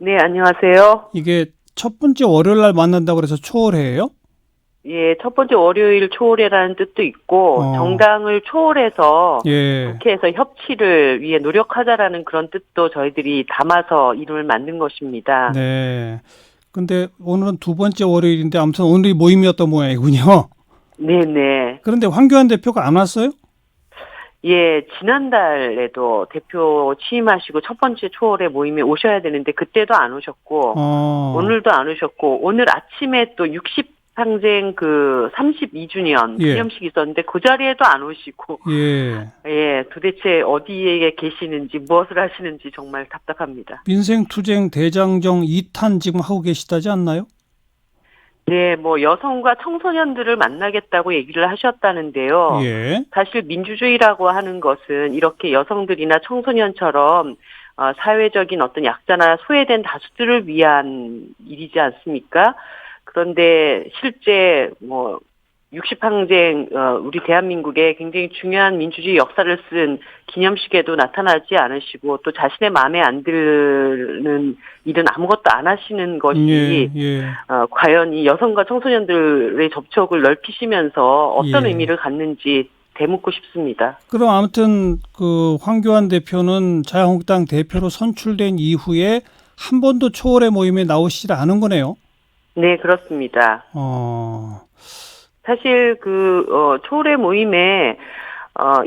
네, 안녕하세요. 이게 첫 번째 월요일 날 만난다고 그래서 초월회예요? 예, 첫 번째 월요일 초월이라는 뜻도 있고, 어, 정당을 초월해서 예, 국회에서 협치를 위해 노력하자라는 그런 뜻도 저희들이 담아서 이름을 만든 것입니다. 네. 근데 오늘은 두 번째 월요일인데 아무튼 오늘이 모임이었던 모양이군요. 네네. 그런데 황교안 대표가 안 왔어요? 예, 지난달에도 대표 취임하시고 첫 번째 초월에 모임에 오셔야 되는데, 그때도 안 오셨고, 어, 오늘도 안 오셨고, 오늘 아침에 또 60상쟁 그 32주년 예, 기념식이 있었는데, 그 자리에도 안 오시고, 예. 예, 도대체 어디에 계시는지 무엇을 하시는지 정말 답답합니다. 민생투쟁 대장정 2탄 지금 하고 계시다지 않나요? 네, 뭐 여성과 청소년들을 만나겠다고 얘기를 하셨다는데요. 예, 사실 민주주의라고 하는 것은 이렇게 여성들이나 청소년처럼 사회적인 어떤 약자나 소외된 다수들을 위한 일이지 않습니까? 그런데 실제 뭐 60항쟁 우리 대한민국의 굉장히 중요한 민주주의 역사를 쓴 기념식에도 나타나지 않으시고 또 자신의 마음에 안 드는 일은 아무것도 안 하시는 예, 것이 예, 과연 이 여성과 청소년들의 접촉을 넓히시면서 어떤 예. 의미를 갖는지 되묻고 싶습니다. 그럼 아무튼 그 황교안 대표는 자유한국당 대표로 선출된 이후에 한 번도 초월의 모임에 나오시지 않은 거네요. 네, 그렇습니다. 어, 사실 초래 모임에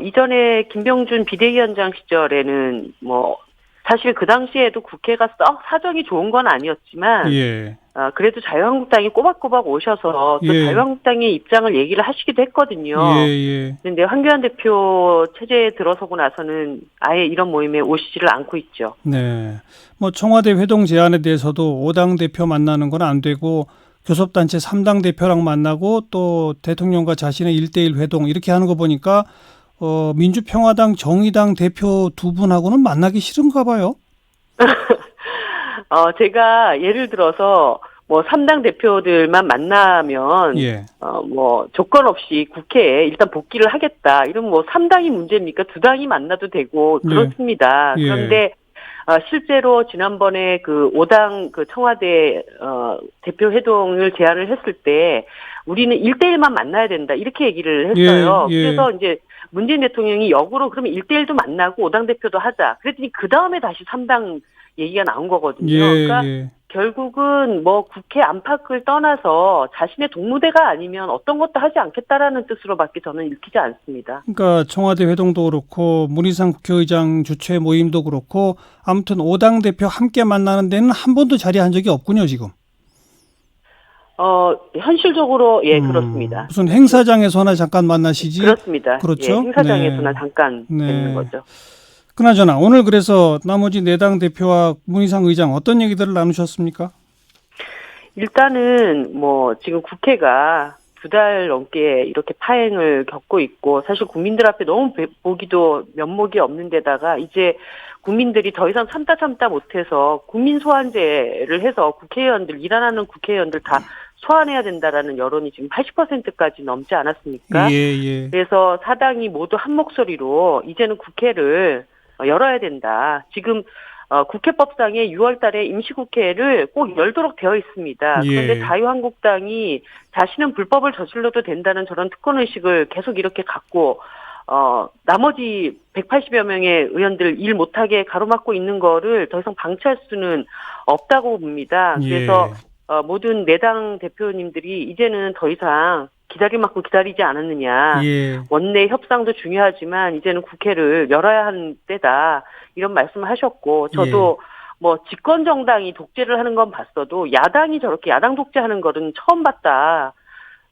이전에 김병준 비대위원장 시절에는 뭐 사실 그 당시에도 국회가 썩 사정이 좋은 건 아니었지만 예, 그래도 자유한국당이 꼬박꼬박 오셔서 또 예, 자유한국당의 입장을 얘기를 하시기도 예, 했거든요. 예. 그런데 황교안 대표 체제에 들어서고 나서는 아예 이런 모임에 오시지를 않고 있죠. 네. 뭐 청와대 회동 제안에 대해서도 5당 대표 만나는 건 안 되고 교섭단체 3당 대표랑 만나고 또 대통령과 자신의 1대1 회동 이렇게 하는 거 보니까 민주평화당 정의당 대표 두 분하고는 만나기 싫은가 봐요. 제가 예를 들어서 뭐 3당 대표들만 만나면 예. 뭐 조건 없이 국회에 일단 복귀를 하겠다. 이런 뭐 3당이 문제입니까? 2당이 만나도 되고 예. 그렇습니다. 예. 그런데 실제로 지난번에 그 5당 그 청와대 대표 회동을 제안을 했을 때 우리는 1대1만 만나야 된다. 이렇게 얘기를 예. 했어요. 예. 그래서 이제 문재인 대통령이 역으로 그러면 1대1도 만나고 5당 대표도 하자. 그랬더니 그다음에 다시 3당 얘기가 나온 예. 거거든요. 그러니까 예. 결국은 뭐 국회 안팎을 떠나서 자신의 동무대가 아니면 어떤 것도 하지 않겠다라는 뜻으로밖에 저는 읽히지 않습니다. 그러니까 청와대 회동도 그렇고 문희상 국회의장 주최 모임도 그렇고 아무튼 5당 대표 함께 만나는 데는 한 번도 자리한 적이 없군요, 지금. 현실적으로 예, 그렇습니다. 무슨 행사장에서나 잠깐 만나시지. 그렇습니다. 예, 그렇죠? 행사장에서나 네. 잠깐 뵙는 네. 거죠. 그나저나 오늘 그래서 나머지 4당 대표와 문희상 의장 어떤 얘기들을 나누셨습니까? 일단은 뭐 지금 국회가 2달 넘게 이렇게 파행을 겪고 있고 사실 국민들 앞에 너무 보기도 면목이 없는 데다가 이제 국민들이 더 이상 참다 못해서 국민 소환제를 해서 국회의원들 일하는 국회의원들 다 소환해야 된다라는 여론이 지금 80%까지 넘지 않았습니까? 예, 예. 그래서 사당이 모두 한 목소리로 이제는 국회를 열어야 된다. 지금 국회법상에 6월 달에 임시국회를 꼭 열도록 되어 있습니다. 그런데 예. 자유한국당이 자신은 불법을 저질러도 된다는 저런 특권의식을 계속 이렇게 갖고, 나머지 180여 명의 의원들 일 못하게 가로막고 있는 거를 더 이상 방치할 수는 없다고 봅니다. 그래서, 예. 모든 내당 대표님들이 이제는 더 이상 기다릴 만큼 기다리지 않았느냐. 예. 원내 협상도 중요하지만 이제는 국회를 열어야 하는 때다. 이런 말씀을 하셨고 예. 저도 뭐 집권 정당이 독재를 하는 건 봤어도 야당이 저렇게 야당 독재하는 거는 처음 봤다.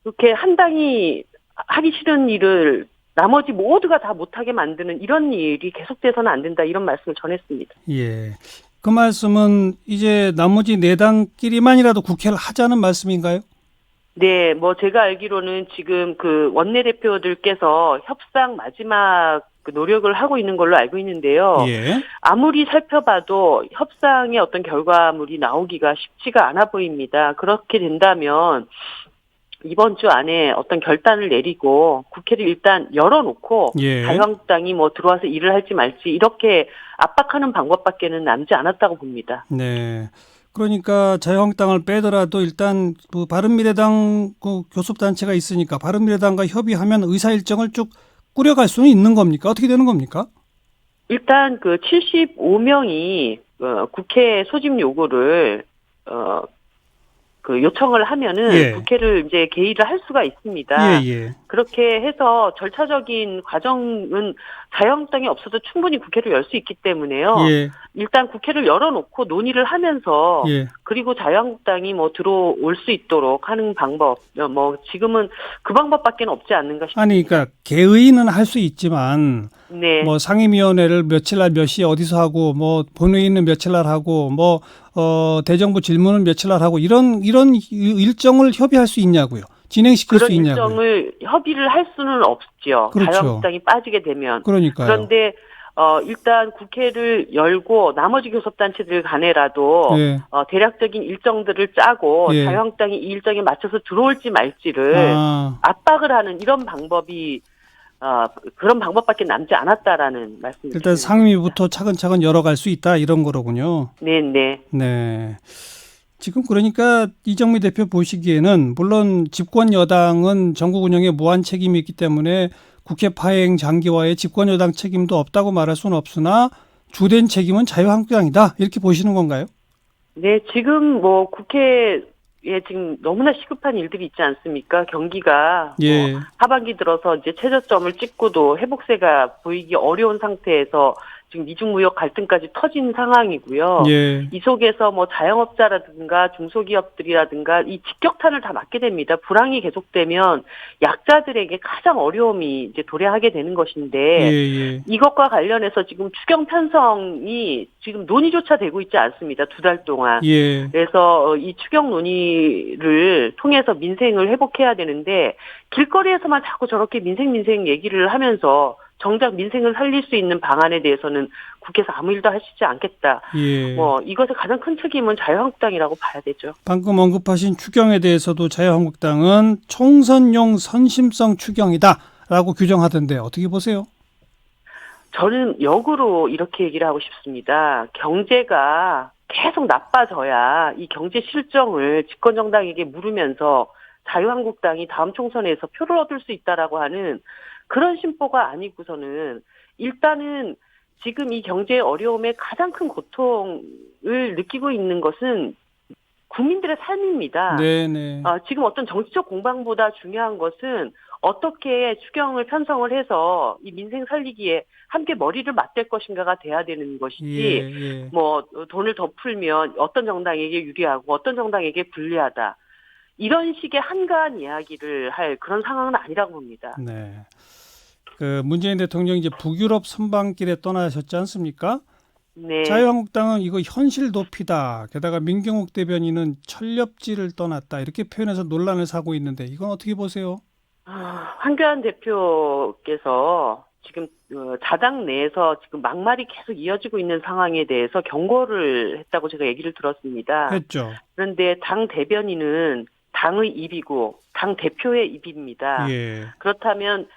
이렇게 한 당이 하기 싫은 일을 나머지 모두가 다 못하게 만드는 이런 일이 계속돼서는 안 된다. 이런 말씀을 전했습니다. 예. 그 말씀은 이제 나머지 4당끼리만이라도 국회를 하자는 말씀인가요? 네, 뭐 제가 알기로는 지금 그 원내대표들께서 협상 마지막 그 노력을 하고 있는 걸로 알고 있는데요. 예. 아무리 살펴봐도 협상의 어떤 결과물이 나오기가 쉽지가 않아 보입니다. 그렇게 된다면 이번 주 안에 어떤 결단을 내리고 국회를 일단 열어놓고 예. 자유한국당이 뭐 들어와서 일을 할지 말지 이렇게 압박하는 방법밖에는 남지 않았다고 봅니다. 네. 그러니까 자유한국당을 빼더라도 일단 그 바른미래당 그 교섭단체가 있으니까 바른미래당과 협의하면 의사 일정을 쭉 꾸려갈 수는 있는 겁니까? 어떻게 되는 겁니까? 일단 그 75명이 국회 소집 요구를 그 요청을 하면은 예. 국회를 이제 개의를 할 수가 있습니다. 예. 그렇게 해서 절차적인 과정은 자유한국당이 없어도 충분히 국회를 열 수 있기 때문에요. 예. 일단 국회를 열어놓고 논의를 하면서 예. 그리고 자유한국당이 뭐 들어올 수 있도록 하는 방법, 뭐 지금은 그 방법밖에 없지 않는가 싶습니다. 아니, 그러니까 개의는 할 수 있지만 네. 뭐 상임위원회를 며칠 날 몇 시에 어디서 하고 뭐 본회의는 며칠 날 하고 뭐 대정부 질문은 며칠 날 하고 이런 일정을 협의할 수 있냐고요. 진행시킬 그런 수 있냐고요. 일정을 협의를 할 수는 없죠. 그렇죠. 자유한국당이 빠지게 되면. 그러니까요. 그런데 일단 국회를 열고 나머지 교섭단체들 간에라도 예. 대략적인 일정들을 짜고 예. 자유한국당이 이 일정에 맞춰서 들어올지 말지를 압박을 하는 이런 방법이 그런 방법밖에 남지 않았다라는 말씀입니다. 일단 상임위부터 차근차근 열어갈 수 있다 이런 거로군요. 네네. 네. 지금 그러니까 이정미 대표 보시기에는 물론 집권 여당은 전국 운영에 무한 책임이 있기 때문에 국회 파행 장기화에 집권 여당 책임도 없다고 말할 수는 없으나 주된 책임은 자유한국당이다 이렇게 보시는 건가요? 네, 지금 뭐 국회에 지금 너무나 시급한 일들이 있지 않습니까? 경기가 예. 뭐 하반기 들어서 이제 최저점을 찍고도 회복세가 보이기 어려운 상태에서 지금 미중무역 갈등까지 터진 상황이고요. 예. 이 속에서 뭐 자영업자라든가 중소기업들이라든가 이 직격탄을 다 맞게 됩니다. 불황이 계속되면 약자들에게 가장 어려움이 이제 도래하게 되는 것인데 예. 이것과 관련해서 지금 추경 편성이 지금 논의조차 되고 있지 않습니다. 2달 동안. 예. 그래서 이 추경 논의를 통해서 민생을 회복해야 되는데 길거리에서만 자꾸 저렇게 민생 얘기를 하면서 정작 민생을 살릴 수 있는 방안에 대해서는 국회에서 아무 일도 하시지 않겠다. 예. 뭐 이것의 가장 큰 책임은 자유한국당이라고 봐야 되죠. 방금 언급하신 추경에 대해서도 자유한국당은 총선용 선심성 추경이다라고 규정하던데 어떻게 보세요? 저는 역으로 이렇게 얘기를 하고 싶습니다. 경제가 계속 나빠져야 이 경제 실정을 집권정당에게 물으면서 자유한국당이 다음 총선에서 표를 얻을 수 있다라고 하는 그런 심보가 아니고서는 일단은 지금 이 경제 어려움의 가장 큰 고통을 느끼고 있는 것은 국민들의 삶입니다. 네네. 지금 어떤 정치적 공방보다 중요한 것은 어떻게 추경을 편성을 해서 이 민생 살리기에 함께 머리를 맞댈 것인가가 돼야 되는 것이지 뭐 돈을 더 풀면 어떤 정당에게 유리하고 어떤 정당에게 불리하다. 이런 식의 한가한 이야기를 할 그런 상황은 아니라고 봅니다. 네. 그 문재인 대통령이 이제 북유럽 선방길에 떠나셨지 않습니까? 네. 자유한국당은 이거 현실 도피다. 게다가 민경욱 대변인은 철렵지를 떠났다. 이렇게 표현해서 논란을 사고 있는데 이건 어떻게 보세요? 황교안 대표께서 지금 자당 내에서 지금 막말이 계속 이어지고 있는 상황에 대해서 경고를 했다고 제가 얘기를 들었습니다. 했죠. 그런데 당 대변인은 당의 입이고 당 대표의 입입니다. 예. 그렇다면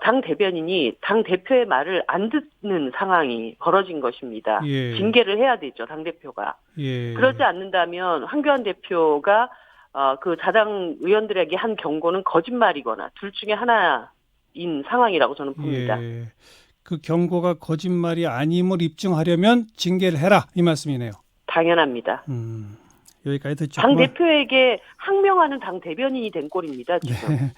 당 대변인이 당 대표의 말을 안 듣는 상황이 벌어진 것입니다. 예. 징계를 해야 되죠, 당 대표가. 예. 그러지 않는다면 황교안 대표가 그 자당 의원들에게 한 경고는 거짓말이거나 둘 중에 하나인 상황이라고 저는 봅니다. 예. 그 경고가 거짓말이 아님을 입증하려면 징계를 해라 이 말씀이네요. 당연합니다. 여기까지 듣죠. 당 대표에게 항명하는 당 대변인이 된 꼴입니다. 지금. 네.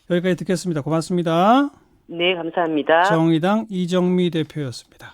여기까지 듣겠습니다. 고맙습니다. 네, 감사합니다. 정의당 이정미 대표였습니다.